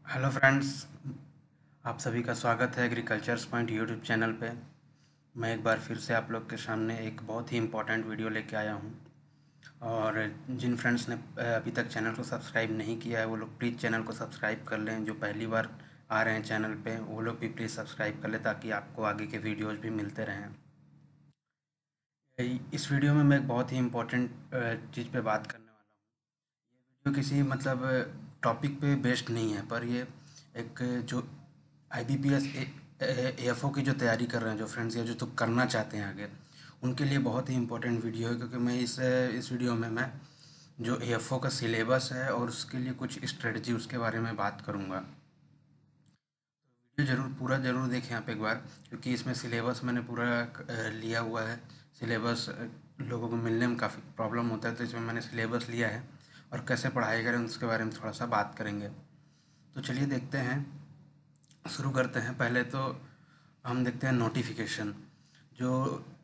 Hello friends, आप सभी का स्वागत है एग्रीकल्चर्स पॉइंट यूट्यूब चैनल पे। मैं एक बार फिर से आप लोग के सामने एक बहुत ही इम्पोर्टेंट वीडियो लेके आया हूँ। और जिन फ्रेंड्स ने अभी तक चैनल को सब्सक्राइब नहीं किया है वो लोग प्लीज़ चैनल को सब्सक्राइब कर लें। जो पहली बार आ रहे हैं चैनल पे वो लोग भी प्लीज़ सब्सक्राइब कर लें ताकि आपको आगे के वीडियोज़ भी मिलते रहें। इस वीडियो में मैं एक बहुत ही इम्पोर्टेंट चीज़ पे बात करने वाला हूँ। जो किसी मतलब टॉपिक पे बेस्ड नहीं है, पर ये एक जो आईबीपीएस एएफओ की जो तैयारी कर रहे हैं जो फ्रेंड्स या जो तो करना चाहते हैं आगे, उनके लिए बहुत ही इम्पोर्टेंट वीडियो है। क्योंकि मैं इस वीडियो में मैं जो एएफओ का सिलेबस है और उसके लिए कुछ स्ट्रेटजी उसके बारे में बात करूँगा। वीडियो ज़रूर पूरा ज़रूर देखें आप एक बार, क्योंकि इसमें सिलेबस मैंने पूरा लिया हुआ है। सिलेबस लोगों को मिलने में काफ़ी प्रॉब्लम होता है, तो इसमें मैंने सिलेबस लिया है और कैसे पढ़ाई करें उसके बारे में थोड़ा सा बात करेंगे। तो चलिए देखते हैं, शुरू करते हैं। पहले तो हम देखते हैं नोटिफिकेशन। जो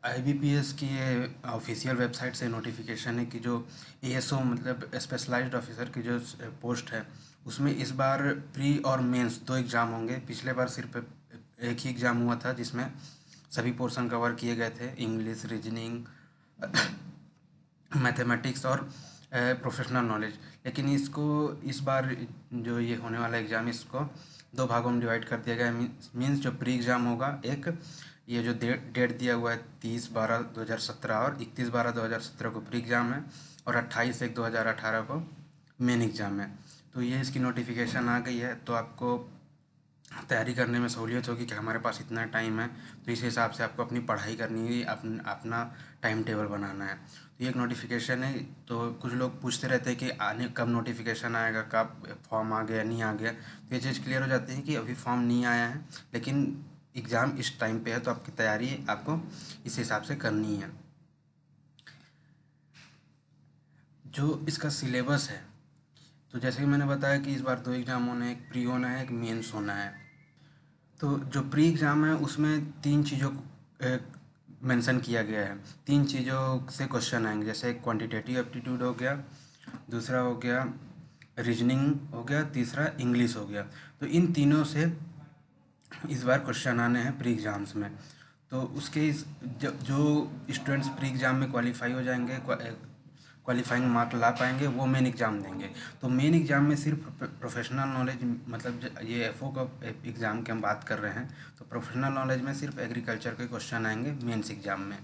आईबीपीएस की ये ऑफिशियल वेबसाइट से नोटिफिकेशन है कि जो एएसओ मतलब स्पेशलाइज्ड ऑफिसर की जो पोस्ट है, उसमें इस बार प्री और मेंस दो एग्ज़ाम होंगे। पिछले बार सिर्फ एक ही एग्ज़ाम हुआ था जिसमें सभी पोर्शन कवर किए गए थे, इंग्लिश, रीजनिंग, मैथमेटिक्स और प्रोफेशनल नॉलेज। लेकिन इसको इस बार जो ये होने वाला एग्ज़ाम, इसको दो भागों में डिवाइड कर दिया गया है। मीन्स जो प्री एग्ज़ाम होगा, एक ये जो डेट दिया हुआ है 30/12/2017 और 31/12/2017 को प्री एग्ज़ाम है, और 28/1/2018 को मेन एग्ज़ाम है। तो ये इसकी नोटिफिकेशन आ गई है, तो आपको तैयारी करने में सहूलियत होगी कि हमारे पास इतना टाइम है, तो इस हिसाब से आपको अपनी पढ़ाई करनी है, अपना टाइम टेबल बनाना है। तो ये एक नोटिफिकेशन है। तो कुछ लोग पूछते रहते हैं कि आने कब नोटिफिकेशन आएगा, कब फॉर्म आ गया, नहीं आ गया। तो ये चीज़ क्लियर हो जाती है कि अभी फॉर्म नहीं आया है, लेकिन एग्ज़ाम इस टाइम पे है, तो आपकी तैयारी आपको इस हिसाब से करनी है। जो इसका सिलेबस है, तो जैसे कि मैंने बताया कि इस बार दो एग्ज़ाम होने हैं, एक प्री होना है, एक मेंस होना है। तो जो प्री एग्ज़ाम है उसमें तीन चीज़ों को मेंशन किया गया है। तीन चीज़ों से क्वेश्चन आएंगे, जैसे क्वांटिटेटिव एप्टीट्यूड हो गया, दूसरा हो गया रीजनिंग हो गया, तीसरा इंग्लिश हो गया। तो इन तीनों से इस बार क्वेश्चन आने हैं प्री एग्ज़ाम्स में। तो उसके जो स्टूडेंट्स प्री एग्ज़ाम में क्वालिफाई हो जाएंगे, क्वालिफाइंग मार्क ला पाएंगे, वो मेन एग्ज़ाम देंगे। तो मेन एग्ज़ाम में सिर्फ प्रोफेशनल नॉलेज, मतलब ये एफओ का एग्ज़ाम की हम बात कर रहे हैं, तो प्रोफेशनल नॉलेज में सिर्फ एग्रीकल्चर के क्वेश्चन आएंगे मेंस एग्ज़ाम में।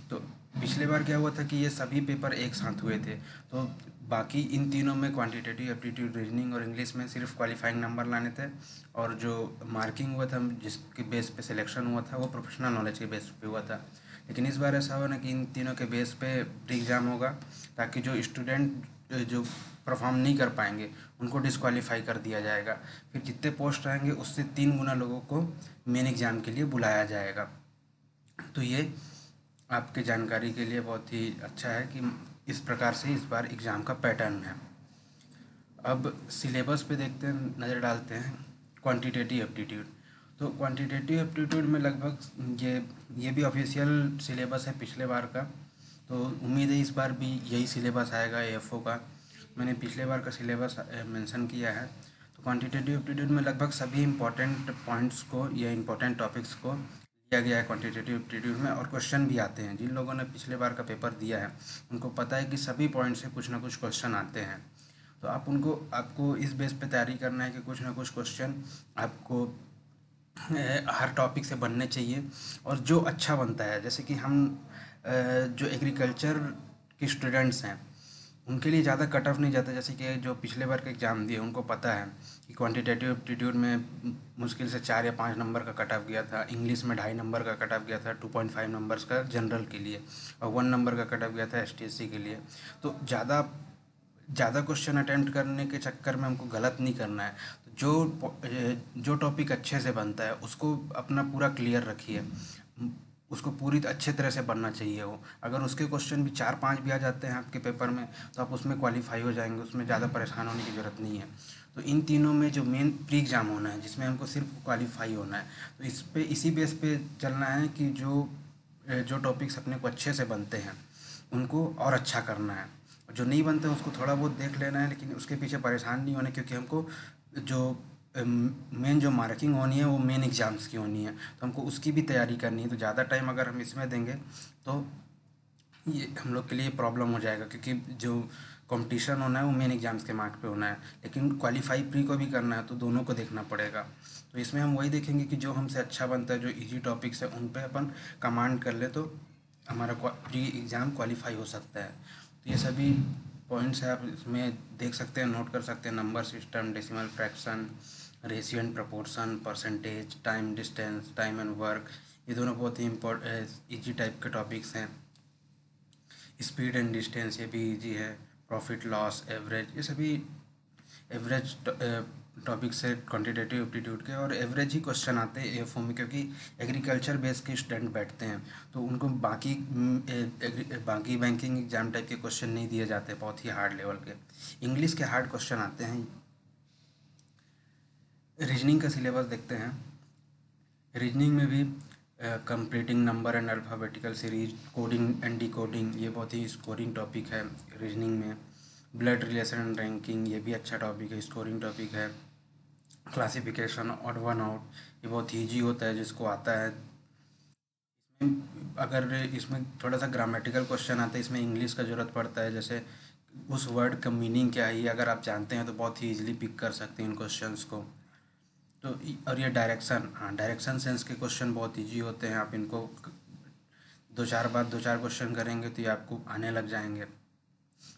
तो पिछले बार क्या हुआ था कि ये सभी पेपर एक साथ हुए थे। तो बाकी इन तीनों में क्वांटिटेटिव एप्टीट्यूड, रीजनिंग और इंग्लिश में सिर्फ क्वालिफाइंग नंबर लाने थे, और जो मार्किंग हुआ था जिसके बेस पे सिलेक्शन हुआ था वो प्रोफेशनल नॉलेज के बेस पे हुआ था। लेकिन इस बार ऐसा हुआ ना कि इन तीनों के बेस पे प्री एग्ज़ाम होगा, ताकि जो स्टूडेंट जो परफॉर्म नहीं कर पाएंगे उनको डिस्क्वालीफाई कर दिया जाएगा। फिर जितने पोस्ट रहेंगे उससे 3 गुना लोगों को मेन एग्ज़ाम के लिए बुलाया जाएगा। तो ये आपके जानकारी के लिए बहुत ही अच्छा है कि इस प्रकार से इस बार एग्ज़ाम का पैटर्न है। अब सिलेबस पे देखते हैं, नज़र डालते हैं। क्वांटिटेटिव एप्टीट्यूड, तो क्वांटिटेटिव एप्टीट्यूड में लगभग ये भी ऑफिशियल सिलेबस है पिछले बार का। तो उम्मीद है इस बार भी यही सिलेबस आएगा एएफओ का। मैंने पिछले बार का सिलेबस मेंशन किया है। तो क्वांटिटेटिव एप्टीट्यूड में लगभग सभी इंपॉर्टेंट पॉइंट्स को या इंपॉर्टेंट टॉपिक्स को लिया गया है क्वांटिटेटिव एप्टीट्यूड में, और क्वेश्चन भी आते हैं। जिन लोगों ने पिछले बार का पेपर दिया है उनको पता है कि सभी पॉइंट से कुछ ना कुछ क्वेश्चन आते हैं। तो आपको इस बेस पे तैयारी करना है कि कुछ ना कुछ क्वेश्चन आपको हर टॉपिक से बनने चाहिए, और जो अच्छा बनता है। जैसे कि हम जो एग्रीकल्चर के स्टूडेंट्स हैं उनके लिए ज़्यादा कट ऑफ नहीं जाता। जैसे कि जो पिछले बार के एग्ज़ाम दिए उनको पता है कि क्वांटिटेटिव एप्टीट्यूड में मुश्किल से 4 या 5 नंबर का कट ऑफ गया था, इंग्लिश में 2.5 नंबर का कट ऑफ गया था, 2.5 नंबर्स का जनरल के लिए, और 1 नंबर का कट ऑफ गया था एसटीएससी के लिए। तो ज़्यादा ज़्यादा क्वेश्चन अटेम्प्ट करने के चक्कर में हमको गलत नहीं करना है। तो जो टॉपिक अच्छे से बनता है उसको अपना पूरा क्लियर रखिए, उसको पूरी अच्छे तरह से बनना चाहिए वो। अगर उसके क्वेश्चन भी 4-5 भी आ जाते हैं आपके पेपर में, तो आप उसमें क्वालिफाई हो जाएंगे, उसमें ज़्यादा परेशान होने की ज़रूरत नहीं है। तो इन तीनों में जो मेन प्री एग्ज़ाम होना है जिसमें हमको सिर्फ क्वालिफाई होना है, तो इसी बेस पे चलना है कि जो टॉपिक्स अपने को अच्छे से बनते हैं उनको और अच्छा करना है। जो नहीं बनते उसको थोड़ा बहुत देख लेना है, लेकिन उसके पीछे परेशान नहीं होना, क्योंकि हमको जो मेन जो मार्किंग होनी है वो मेन एग्ज़ाम्स की होनी है, तो हमको उसकी भी तैयारी करनी है। तो ज़्यादा टाइम अगर हम इसमें देंगे तो ये हम लोग के लिए प्रॉब्लम हो जाएगा, क्योंकि जो कंपटीशन होना है वो मेन एग्ज़ाम्स के मार्क पे होना है, लेकिन क्वालिफाई प्री को भी करना है, तो दोनों को देखना पड़ेगा। तो इसमें हम वही देखेंगे कि जो हमसे अच्छा बनता है, जो इजी टॉपिक्स है उन पे अपन कमांड कर ले, तो हमारा प्री एग्ज़ाम क्वालिफाई हो सकता है। तो ये सभी पॉइंट्स है, आप इसमें देख सकते हैं, नोट कर सकते हैं। Number system, decimal fraction, ratio and proportion, percentage, time distance, time and work, ये दोनों बहुत ही ईजी टाइप के टॉपिक्स हैं। स्पीड एंड डिस्टेंस, ये भी इजी है। प्रॉफिट लॉस, एवरेज, ये सभी एवरेज टॉपिक से क्वांटिटेटिव एप्टीट्यूड के, और एवरेज ही क्वेश्चन आते हैं एएफओ में, क्योंकि एग्रीकल्चर बेस के स्टूडेंट बैठते हैं, तो उनको बाकी बैंकिंग एग्जाम टाइप के क्वेश्चन नहीं दिए जाते, बहुत ही हार्ड लेवल के। इंग्लिश के हार्ड क्वेश्चन आते हैं। रीजनिंग का सिलेबस देखते हैं। रीजनिंग में भी completing number and alphabetical series, coding and decoding, ये बहुत ही स्कोरिंग टॉपिक है रीजनिंग में। ब्लड रिलेशन एंड रैंकिंग, ये भी अच्छा टॉपिक है, स्कोरिंग टॉपिक है। क्लासिफिकेशन, ऑड वन आउट, ये बहुत ईजी होता है जिसको आता है। अगर इसमें थोड़ा सा ग्रामेटिकल क्वेश्चन आता है, इसमें इंग्लिश का ज़रूरत पड़ता है, जैसे उस वर्ड का मीनिंग क्या है, ये अगर आप जानते हैं तो बहुत ही ईजिली पिक कर सकते हैं इन क्वेश्चंस को। तो और ये डायरेक्शन, हाँ, डायरेक्शन सेंस के क्वेश्चन बहुत इजी होते हैं। आप इनको दो चार बार 2-4 क्वेश्चन करेंगे तो ये आपको आने लग जाएंगे।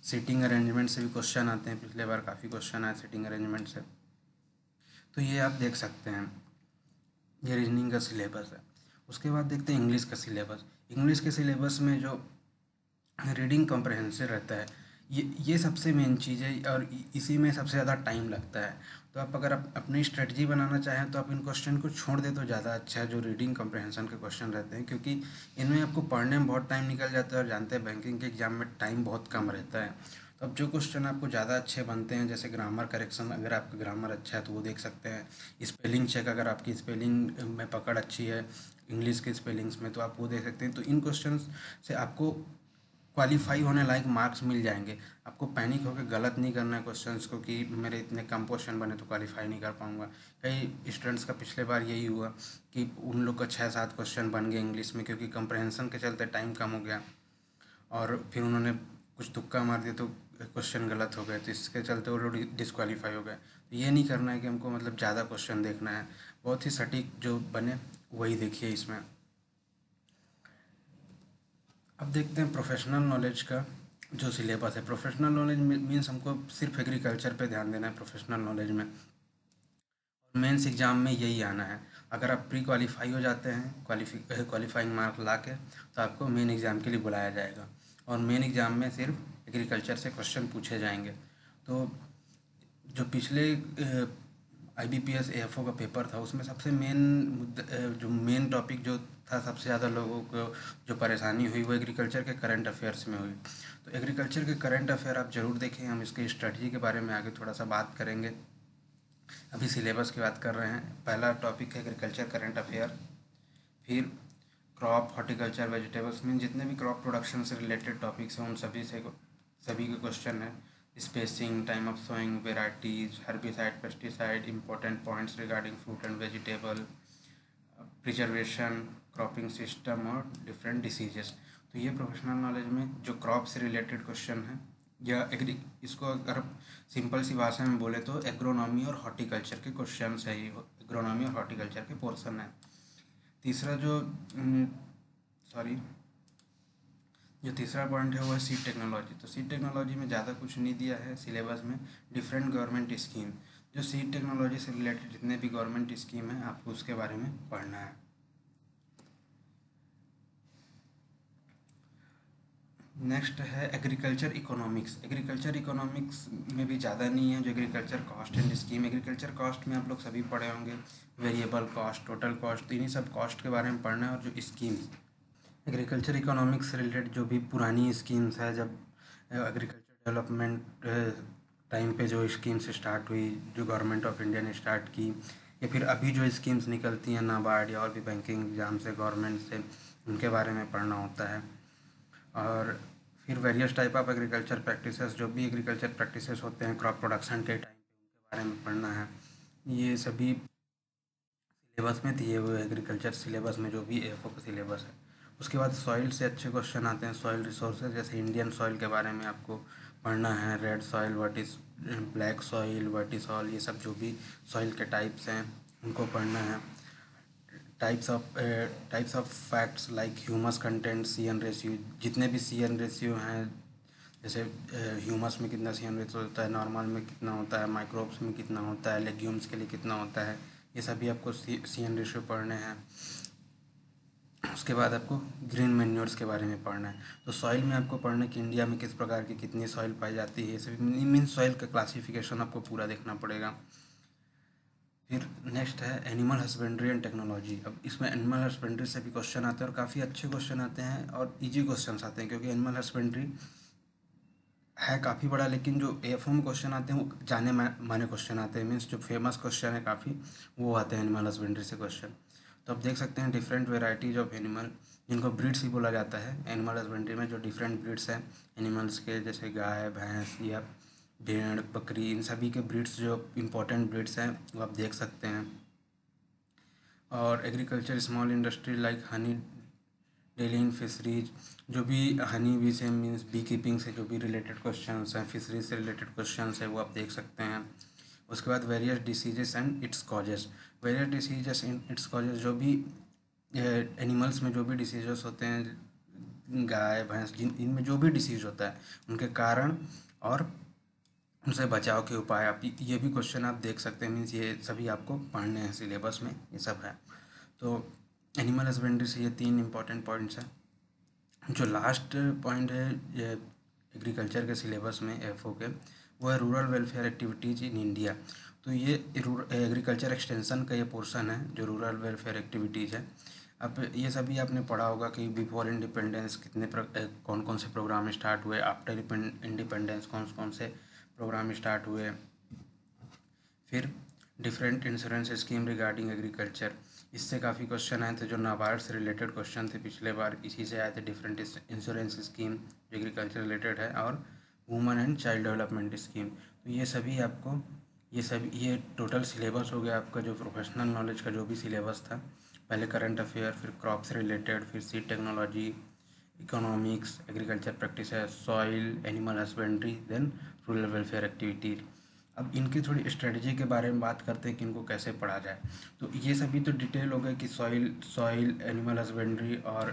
सीटिंग अरेंजमेंट से भी क्वेश्चन आते हैं, पिछले बार काफ़ी क्वेश्चन आए सीटिंग अरेंजमेंट से, तो ये आप देख सकते हैं। ये रीजनिंग का सिलेबस है। उसके बाद देखते हैं इंग्लिश का सिलेबस। इंग्लिश के सिलेबस में जो रीडिंग कॉम्प्रहेंसिव रहता है, ये सबसे मेन चीज़ है, और इसी में सबसे ज़्यादा टाइम लगता है। तो आप अगर आप अपनी स्ट्रेटजी बनाना चाहें तो आप इन क्वेश्चन को छोड़ दें तो ज़्यादा अच्छा है, जो रीडिंग कॉम्प्रहेंशन के क्वेश्चन रहते हैं, क्योंकि इनमें आपको पढ़ने में बहुत टाइम निकल जाता है, और जानते हैं बैंकिंग के एग्ज़ाम में टाइम बहुत कम रहता है। तो अब जो क्वेश्चन आपको ज़्यादा अच्छे बनते हैं, जैसे ग्रामर करेक्शन, अगर आपका ग्रामर अच्छा है तो वो देख सकते हैं। स्पेलिंग चेक, अगर आपकी स्पेलिंग में पकड़ अच्छी है इंग्लिश के स्पेलिंग्स में, तो आप वो देख सकते हैं। तो इन क्वेश्चन से आपको क्वालिफाई होने लायक मार्क्स मिल जाएंगे। आपको पैनिक होकर गलत नहीं करना है क्वेश्चंस को कि मेरे इतने कम क्वेश्चन बने तो क्वालिफाई नहीं कर पाऊंगा। कई स्टूडेंट्स का पिछले बार यही हुआ कि उन लोग का 6-7 क्वेश्चन बन गए इंग्लिश में, क्योंकि कंप्रहेंशन के चलते टाइम कम हो गया, और फिर उन्होंने कुछ तुक्का मार दिया तो क्वेश्चन गलत हो गए, तो इसके चलते वो लोग डिस्क्वालीफाई हो गए। तो ये नहीं करना है कि हमको मतलब ज़्यादा क्वेश्चन देखना है, बहुत ही सटीक जो बने वही देखिए इसमें। अब देखते हैं प्रोफेशनल नॉलेज का जो सिलेबस है। प्रोफेशनल नॉलेज मीन्स हमको सिर्फ एग्रीकल्चर पे ध्यान देना है प्रोफेशनल नॉलेज में, और मेंस एग्ज़ाम में यही आना है। अगर आप प्री क्वालिफाई हो जाते हैं, क्वालिफाइंग मार्क ला के, तो आपको मेन एग्ज़ाम के लिए बुलाया जाएगा, और मेन एग्ज़ाम में सिर्फ एग्रीकल्चर से क्वेश्चन पूछे जाएंगे। तो जो पिछले आईबीपीएस एएफओ का पेपर था, उसमें सबसे मेन जो मेन टॉपिक जो था, सबसे ज़्यादा लोगों को जो परेशानी हुई वो एग्रीकल्चर के करंट अफेयर्स में हुई। तो एग्रीकल्चर के करंट अफेयर आप ज़रूर देखें, हम इसके स्ट्रेटजी के बारे में आगे थोड़ा सा बात करेंगे। अभी सिलेबस की बात कर रहे हैं। पहला टॉपिक है एग्रीकल्चर करंट अफेयर, फिर क्रॉप, हॉर्टिकल्चर, वेजिटेबल्स, मीन जितने भी क्रॉप प्रोडक्शन से रिलेटेड टॉपिक्स हैं उन सभी के क्वेश्चन हैं। Spacing, time of sowing, varieties, herbicide, pesticide, important points regarding fruit and vegetable, preservation, cropping system, और डिफरेंट डिसीजेस। तो ये प्रोफेशनल नॉलेज में जो क्रॉप से रिलेटेड क्वेश्चन है, या एग्री इसको अगर सिंपल सी भाषा में बोले तो एग्रोनॉमी और हॉर्टिकल्चर के क्वेश्चन है, ही एग्रोनॉमी और हॉर्टिकल्चर के पोर्शन है। तीसरा जो तीसरा पॉइंट है वो है सीड टेक्नोलॉजी। तो सीड टेक्नोलॉजी में ज़्यादा कुछ नहीं दिया है सिलेबस में। डिफरेंट गवर्नमेंट स्कीम, जो सीड टेक्नोलॉजी से रिलेटेड जितने भी गवर्नमेंट स्कीम है आपको उसके बारे में पढ़ना है। नेक्स्ट है एग्रीकल्चर इकोनॉमिक्स। एग्रीकल्चर इकोनॉमिक्स में भी ज़्यादा नहीं है। जो agriculture cost and scheme, agriculture cost में आप लोग सभी पढ़े होंगे, वेरिएबल कॉस्ट, टोटल कॉस्ट, तो इन्हीं सब कॉस्ट के बारे में पढ़ना है। और जो स्कीम्स, एग्रीकल्चर इकोनॉमिक्स से रिलेटेड जो भी पुरानी स्कीम्स है, जब एग्रीकल्चर डेवलपमेंट टाइम पे जो स्कीम्स स्टार्ट हुई, जो गवर्नमेंट ऑफ इंडिया ने स्टार्ट की, या फिर अभी जो स्कीम्स निकलती हैं नाबार्ड या और भी बैंकिंग एग्जाम से, गवर्नमेंट से, उनके बारे में पढ़ना होता है। और फिर various type of agriculture practices, जो भी एग्रीकल्चर प्रैक्टिसेस होते हैं क्रॉप प्रोडक्शन के टाइम पे, उनके बारे में पढ़ना है। ये सभी सिलेबस में दिए हुए एग्रीकल्चर सिलेबस में जो भी एफओ का सिलेबस है। उसके बाद सॉइल से अच्छे क्वेश्चन आते हैं, सॉइल रिसोर्सेज, जैसे इंडियन सॉइल के बारे में आपको पढ़ना है, red soil, what is black soil, what is all, ये सब जो भी सॉइल के टाइप्स हैं उनको पढ़ना है। Types of facts like humus content, C N ratio, जितने भी सी एन रेशियो हैं, जैसे ह्यूमस में कितना सी एन रेशियो होता है, नॉर्मल में कितना होता है, माइक्रोब्स में कितना होता है, लेग्यूम्स के लिए कितना होता है, ये सभी आपको सी एन रेशियो पढ़ने हैं। उसके बाद आपको ग्रीन मैन्योर्स के बारे में पढ़ना है। तो सॉइल में आपको पढ़ना है कि इंडिया में किस प्रकार की कितनी सॉइल पाई जाती है, ये सभी मीन सॉइल का क्लासिफिकेशन आपको पूरा देखना पड़ेगा। फिर नेक्स्ट है एनिमल हस्बेंड्री एंड टेक्नोलॉजी। अब इसमें एनिमल हस्बेंड्री से भी क्वेश्चन आते हैं और काफ़ी अच्छे क्वेश्चन आते हैं और इजी क्वेश्चन आते हैं, क्योंकि एनिमल हस्बेंड्री है काफ़ी बड़ा, लेकिन जो एएफओ में क्वेश्चन आते हैं वो जाने माने क्वेश्चन आते हैं, मीन्स जो फेमस क्वेश्चन है काफ़ी वो आते हैं एनिमल हस्बेंड्री से क्वेश्चन। तो आप देख सकते हैं डिफरेंट वेराइटीज़ ऑफ एनिमल, जिनको ब्रीड्स भी बोला जाता है। एनिमल हस्बेंड्री में जो डिफरेंट ब्रीड्स हैं एनिमल्स के, जैसे गाय, भैंस या भेड़, बकरी, इन सभी के ब्रीड्स जो इंपॉर्टेंट ब्रीड्स हैं वो आप देख सकते हैं। और agriculture small industry like Honey daily in fisheries, जो भी हनी बी से मीन्स बी कीपिंग से जो भी रिलेटेड क्वेश्चंस हैं, फिशरीज से रिलेटेड क्वेश्चंस है वो आप देख सकते हैं। उसके बाद various diseases and it's causes, various diseases and it's causes, जो भी एनिमल्स में जो भी डिसीजेस होते हैं, गाय, भैंस, जिन इनमें जो भी डिसीज होता है उनके कारण और उनसे बचाव के उपाय, आप ये भी क्वेश्चन आप देख सकते हैं, मीन्स ये सभी आपको पढ़ने हैं सिलेबस में, ये सब है। तो एनिमल हस्बेंड्री से ये 3 इंपॉर्टेंट पॉइंट्स हैं। जो लास्ट पॉइंट है ये एग्रीकल्चर के सिलेबस में एफओ के, वो है rural welfare activities in India. तो ये एग्रीकल्चर एक्सटेंशन का ये पोर्शन है जो रूरल वेलफेयर एक्टिविटीज़ है। अब ये सभी आपने पढ़ा होगा कि बिफोर इंडिपेंडेंस कौन कौन से प्रोग्राम स्टार्ट हुए, आफ्टर इंडिपेंडेंस कौन कौन से प्रोग्राम स्टार्ट हुए। फिर different insurance scheme regarding agriculture, इससे काफ़ी क्वेश्चन आए थे, जो नाबार्ड से रिलेटेड क्वेश्चन थे पिछले बार, इसी से आए थे। डिफरेंट इंश्योरेंस स्कीम जो एग्रीकल्चर रिलेटेड है, और women and child development scheme. तो ये सभी आपको, ये टोटल सिलेबस हो गया आपका, जो प्रोफेशनल नॉलेज का जो भी सिलेबस था। पहले करंट अफेयर, फिर क्रॉप से रिलेटेड, फिर seed technology, economics, agriculture practice है, soil, animal husbandry, then rural welfare activity. अब इनकी थोड़ी स्ट्रेटजी के बारे में बात करते हैं कि इनको कैसे पढ़ा जाए। तो ये सभी तो डिटेल हो गए कि सॉइल सॉइल एनिमल हस्बेंड्री और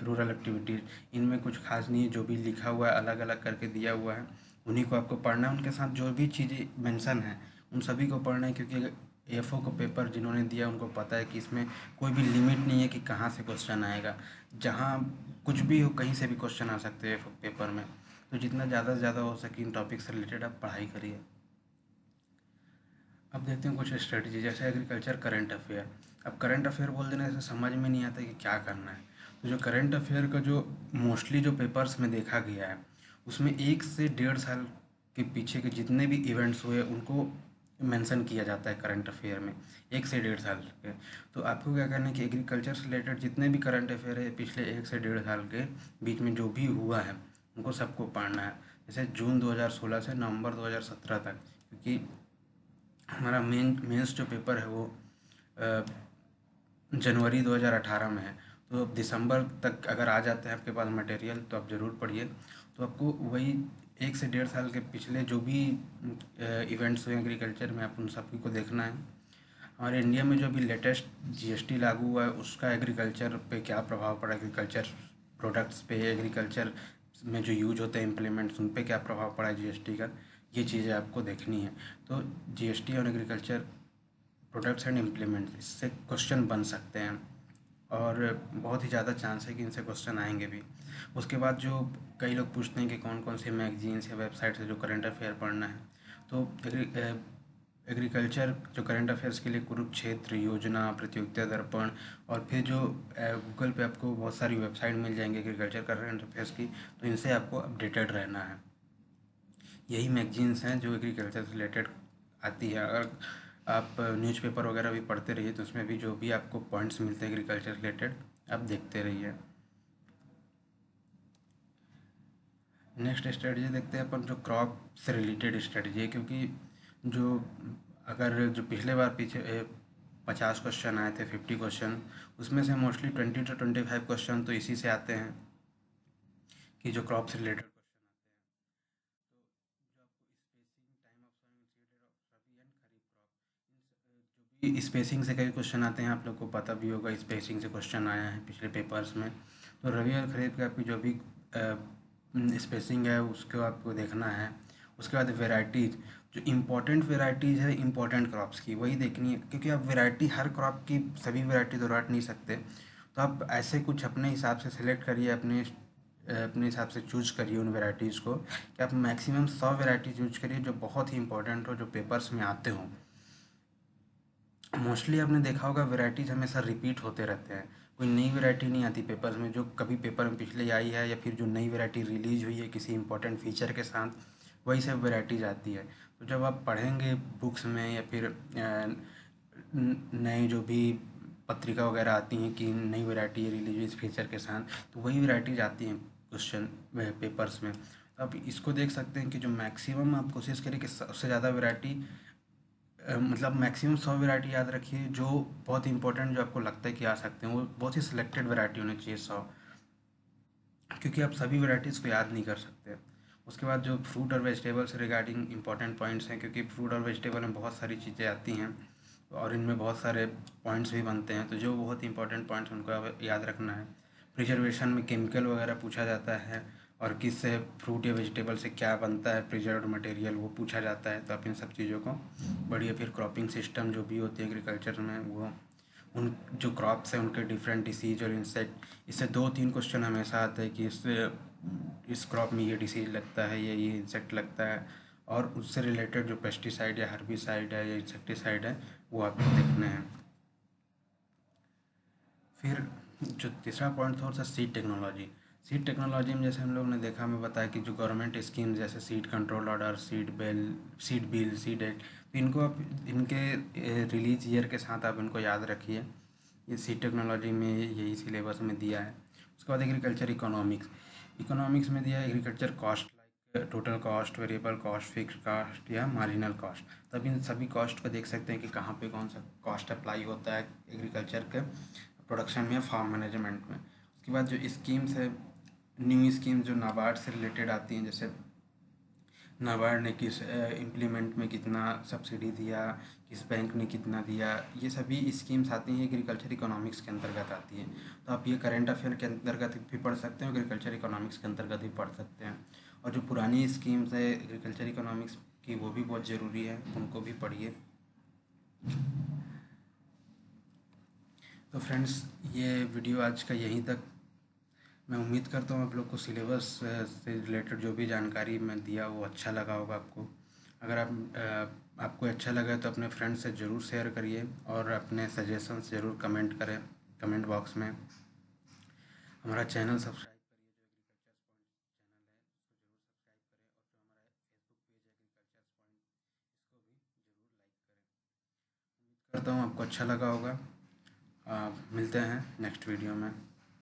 रूरल एक्टिविटीज़, इनमें कुछ खास नहीं है, जो भी लिखा हुआ है अलग अलग करके दिया हुआ है उन्हीं को आपको पढ़ना है। उनके साथ जो भी चीज़ें मेंशन हैं उन सभी को पढ़ना है, क्योंकि एफओ को पेपर जिन्होंने दिया उनको पता है कि इसमें कोई भी लिमिट नहीं है कि कहाँ से क्वेश्चन आएगा, जहाँ कुछ भी हो कहीं से भी क्वेश्चन आ सकते हैं पेपर में। तो जितना ज़्यादा से ज़्यादा हो सके इन टॉपिक से रिलेटेड आप पढ़ाई करिए। अब देखते हैं कुछ स्ट्रेटजी, जैसे एग्रीकल्चर करंट अफेयर। अब करंट अफेयर बोल देने से समझ में नहीं आता कि क्या करना है। तो जो करंट अफेयर का जो मोस्टली जो पेपर्स में देखा गया है, उसमें 1 से 1.5 साल के पीछे के जितने भी इवेंट्स हुए उनको मेंशन किया जाता है करंट अफेयर में, 1 से 1.5 साल के। तो आपको क्या करना है कि एग्रीकल्चर से रिलेटेड जितने भी करंट अफेयर है पिछले 1 से 1.5 साल के बीच में जो भी हुआ है उनको सबको पढ़ना है। जैसे जून 2016 से नवंबर 2017 तक, क्योंकि हमारा मेंस जो पेपर है वो जनवरी 2018 में है। तो अब दिसंबर तक अगर आ जाते हैं आपके पास मटेरियल तो आप ज़रूर पढ़िए। तो आपको वही 1 से 1.5 साल के पिछले जो भी इवेंट्स हुए एग्रीकल्चर में, आप उन सभी को देखना है। हमारे इंडिया में जो अभी लेटेस्ट जीएसटी लागू हुआ है उसका एग्रीकल्चर पे क्या प्रभाव पड़ा, एग्रीकल्चर प्रोडक्ट्स पे, एग्रीकल्चर में जो यूज होते हैं इम्प्लीमेंट्स उन पे क्या प्रभाव पड़ा है जीएसटी का, ये चीज़ें आपको देखनी है। तो जीएसटी और एग्रीकल्चर प्रोडक्ट्स एंड इम्प्लीमेंट्स, इससे क्वेश्चन बन सकते हैं और बहुत ही ज़्यादा चांस है कि इनसे क्वेश्चन आएंगे भी। उसके बाद जो कई लोग पूछते हैं कि कौन कौन से मैगजीन्स या वेबसाइट से जो करंट अफेयर पढ़ना है, तो एग्रीकल्चर जो करंट अफेयर्स के लिए कुरुक्षेत्र, योजना, प्रतियोगिता दर्पण, और फिर जो गूगल पे आपको बहुत सारी वेबसाइट मिल जाएंगी एग्रीकल्चर करंट अफेयर्स की, तो इनसे आपको अपडेटेड रहना है। यही मैगजीन्स हैं जो एग्रीकल्चर से रिलेटेड आती है। अगर आप न्यूज़पेपर वगैरह भी पढ़ते रहिए तो उसमें भी जो भी आपको पॉइंट्स मिलते हैं एग्रीकल्चर रिलेटेड आप देखते रहिए। नेक्स्ट स्ट्रेटजी देखते हैं अपन, जो क्रॉप से रिलेटेड स्ट्रेटजी है, क्योंकि जो अगर जो पिछले बार पीछे 50 क्वेश्चन आए थे, 50 क्वेश्चन, उसमें से मोस्टली 20 to 25 क्वेश्चन तो इसी से आते हैं कि जो क्रॉप से रिलेटेड क्वेश्चन आते हैं। तो जो आपको spacing, time of sowing, seed of rabi and kharif crop, जो भी स्पेसिंग से कई क्वेश्चन आते हैं, आप लोग को पता भी होगा स्पेसिंग से क्वेश्चन आया है पिछले पेपर्स में। तो रबी और खरीफ के आपकी जो भी स्पेसिंग है उसको आपको देखना है। उसके बाद वेराइटीज़, जो इम्पोर्टेंट वेराइटीज़ है इम्पोर्टेंट क्रॉप्स की, वही देखनी है, क्योंकि आप वेराइटी हर क्रॉप की सभी वेराइटी तो रट नहीं सकते। तो आप ऐसे कुछ अपने हिसाब से सिलेक्ट करिए, अपने हिसाब से चूज करिए उन वेराइटीज़ को, कि आप मैक्सिमम 100 वेराइटी चूज करिए जो बहुत ही इंपॉर्टेंट हो, जो पेपर्स में आते हों। मोस्टली आपने देखा होगा वेराइटीज़ हमेशा रिपीट होते रहते हैं, कोई नई वैरायटी नहीं आती पेपर्स में, जो कभी पेपर में पिछले आई है या फिर जो नई वैरायटी रिलीज हुई है किसी इंपॉर्टेंट फीचर के साथ, वही सब वैरायटीज़ आती है। तो जब आप पढ़ेंगे बुक्स में या फिर नई जो भी पत्रिका वगैरह आती हैं कि नई वैरायटी रिलीज हुई इस फीचर के साथ, तो वही वैरायटीज़ आती हैं क्वेश्चन पेपर्स में। तो आप इसको देख सकते हैं कि जो मैक्सिमम आप कोशिश करें कि सबसे ज़्यादा वैरायटी, मतलब मैक्सिमम 100 वैरायटी याद रखिए, जो बहुत इंपॉर्टेंट जो आपको लगता है कि आ सकते हैं, वो बहुत ही सिलेक्टेड वैरायटी होनी चाहिए 100, क्योंकि आप सभी वैरायटीज़ को याद नहीं कर सकते। उसके बाद जो फ्रूट और वेजिटेबल से रिगार्डिंग इंपॉर्टेंट पॉइंट्स हैं, क्योंकि फ्रूट और वेजिटेबल में बहुत सारी चीज़ें आती हैं और इनमें बहुत सारे पॉइंट्स भी बनते हैं, तो जो बहुत इंपॉर्टेंट पॉइंट्स उनको याद रखना है। प्रिजर्वेशन में केमिकल वगैरह पूछा जाता है, और किससे फ्रूट या वेजिटेबल से क्या बनता है प्रिजर्व्ड मटेरियल, वो पूछा जाता है। तो आप इन सब चीज़ों को बढ़िया, फिर क्रॉपिंग सिस्टम जो भी होती है एग्रीकल्चर में, वो उन जो क्रॉप्स हैं उनके डिफरेंट डिसीज और इंसेक्ट, इससे 2-3 क्वेश्चन हमेशा आते हैं कि इस क्रॉप में ये डिसीज लगता है या ये इंसेक्ट लगता है, और उससे रिलेटेड जो पेस्टिसाइड या हर्बिसाइड है या इंसेक्टिसाइड है वो आपको देखने हैं। फिर जो तीसरा पॉइंट था वो था सीड टेक्नोलॉजी। सीड टेक्नोलॉजी में जैसे हम लोग ने देखा, हमें बताया कि जो गवर्नमेंट स्कीम जैसे seed control order, seed bill, seed act, तो इनको आप इनके रिलीज ईयर के साथ आप इनको याद रखिए। ये सीड टेक्नोलॉजी में यही सिलेबस में दिया है। उसके बाद एग्रीकल्चर इकोनॉमिक्स, इकोनॉमिक्स में दिया है agriculture cost, like total cost, variable cost, fixed cost या मार्जिनल कॉस्ट। तब इन सभी कॉस्ट को देख सकते हैं कि कहाँ पे कौन सा कॉस्ट अप्लाई होता है एग्रीकल्चर के प्रोडक्शन में या फार्म मैनेजमेंट में। उसके बाद जो स्कीम्स है, न्यू स्कीम जो नाबार्ड से रिलेटेड आती हैं, जैसे नाबार्ड ने किस इम्प्लीमेंट में कितना सब्सिडी दिया, किस बैंक ने कितना दिया, ये सभी स्कीम्स आती हैं एग्रीकल्चर इकोनॉमिक्स के अंतर्गत आती हैं। तो आप ये करंट अफेयर के अंतर्गत भी पढ़ सकते हैं, एग्रीकल्चर इकोनॉमिक्स के अंतर्गत भी पढ़ सकते हैं। और जो पुरानी स्कीम्स है एग्रीकल्चर इकोनॉमिक्स की, वो भी बहुत ज़रूरी है, उनको भी पढ़िए। तो फ्रेंड्स, ये वीडियो आज का यहीं तक। मैं उम्मीद करता हूँ आप लोग को सिलेबस से रिलेटेड जो भी जानकारी मैं दिया वो अच्छा लगा होगा आपको। अगर आपको अच्छा लगा तो अपने फ्रेंड्स से ज़रूर शेयर करिए, और अपने सजेशंस ज़रूर कमेंट करें कमेंट बॉक्स में। हमारा चैनल सब्सक्राइब करिए, जो एग्रीकल्चर्स पॉइंट चैनल है उसको ज़रूर सब्सक्राइब करें, और जो हमारा फेसबुक पेज है एग्रीकल्चर्स पॉइंट, इसको भी ज़रूर लाइक करें। उम्मीद करता हूँ आपको अच्छा लगा होगा। मिलते हैं नेक्स्ट वीडियो में।